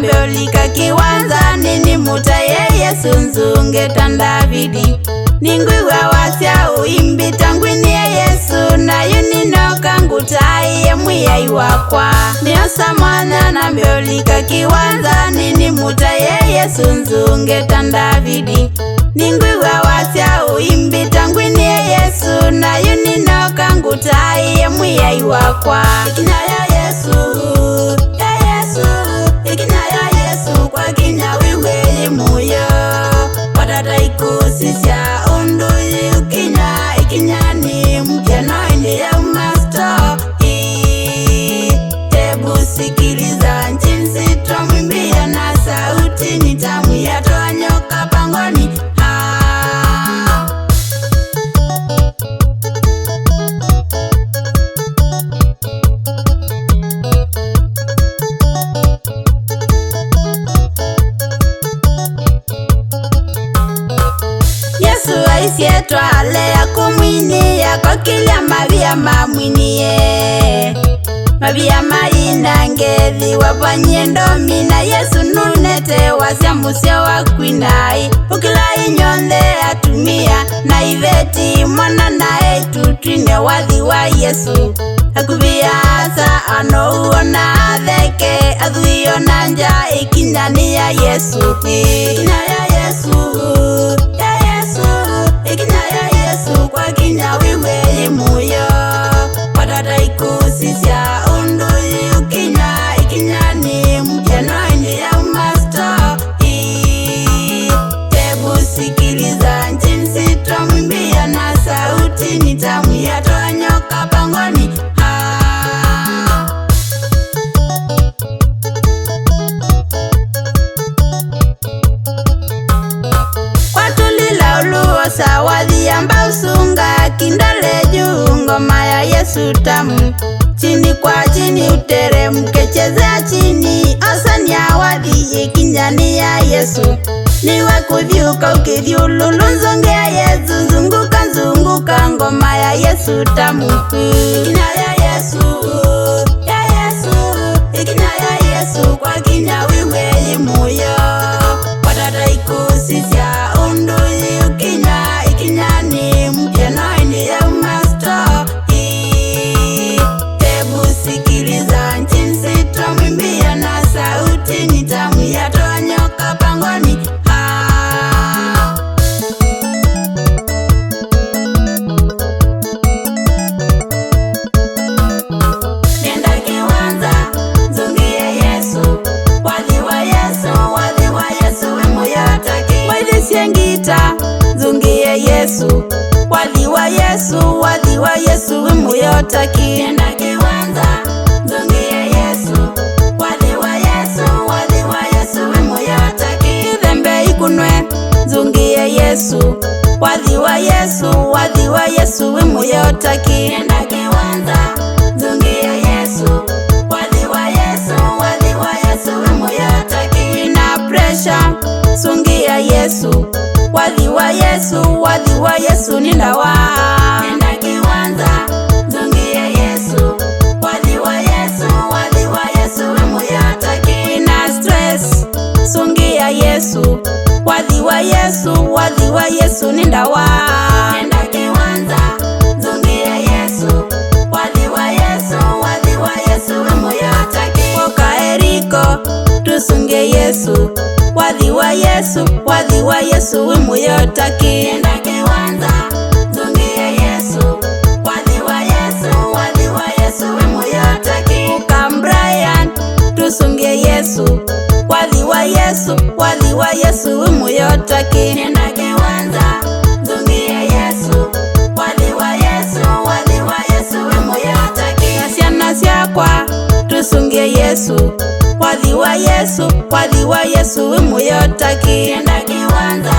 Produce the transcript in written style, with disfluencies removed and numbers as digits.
nambeolika kiwanza nini muta ye Yesu nzunge tandavidi ningwiwa wasya uimbi tangwini ye Yesu na yuninoka ngutai ye mwiyai wakwa niosa mwana nambeolika kiwanza nini muta ye Yesu nzunge tandavidi ningwiwa wasya uimbi tangwini ye Yesu na yuninoka ngutai ye mwiyai wakwa ikinya ya Yesu ikinya ya Yesu kwa kinya wiwe muyo watata ikusisya undu ikinya ni mkeno ine ya master tebu sikiliza njinsi tomwimbia na sauti ni tamu ya toa nyoka pangoni Yesu aisietwa alea kumwini yako kilia mavia mamwinie mavia maina ngethi wapanye ndomi na Yesu nunete wasya musya wakwinai ukilai nyonthe atumia na iveti mwana nae tutwine wathi wa Yesu akuviasa anouona theke athuio na nja ikinya ni ya Yesu ikinya ya Yesu ikinya ya Yesu kwa kinya wiwe muyo watata ikusisya undu ikinya ni mkeno ine ya master tebu sikiliza njinsi tomwimbia na sauti ni tamu ya toa nyoka pangoni sawadhi amba usunga kindole juu ngoma ya Yesu tamu chini kwa chini uteremke chezea chini osania wadhi ikinyani ya Yesu niwe kuthiuka ukithiululu nzongea Yesu zunguka ngoma ya Yesu tamu ikinya ya Yesu ikinya ya Yesu kwa kinya wiwe muyo watata ikusisya undu ikinya ni mkeno ine ya master tebu sikiliza njinsi tomwimbia na sauti ni tamu ya toa nyoka pangoni nenda kiwanza nzungie Yesu wathi wa Yesu we muyotaki waithisiengita nzungie Yesu wathi wa Yesu we muyotaki nenda kiwanza nzungie Yesu wathi wa Yesu we muyotaki ithembe ikunwe nzungie Yesu wathi wa Yesu we muyotaki nenda kiwanza nzungie Yesu wathi wa Yesu we muyotaki ina pressure sungia Yesu wathi wa Yesu ni ndawa nenda kiwanza nzungie Yesu wathi wa Yesu we muyotaki ina stress sungia Yesu wathi wa Yesu ni ndawa nenda kiwanza nzungie Yesu wathi wa Yesu we muyotaki wakaeriko tusungie Yesu wathi wa Yesu we muyotaki nenda kiwanza nzungie Yesu wathi wa Yesu we muyotaki ukambrian tusungie Yesu wathi wa Yesu we muyotaki nenda kiwanza nzungie Yesu wathi wa Yesu we muyotaki nasyana syakwa tusungie Yesu wathi wa Yesu we muyotaki nenda kiwanza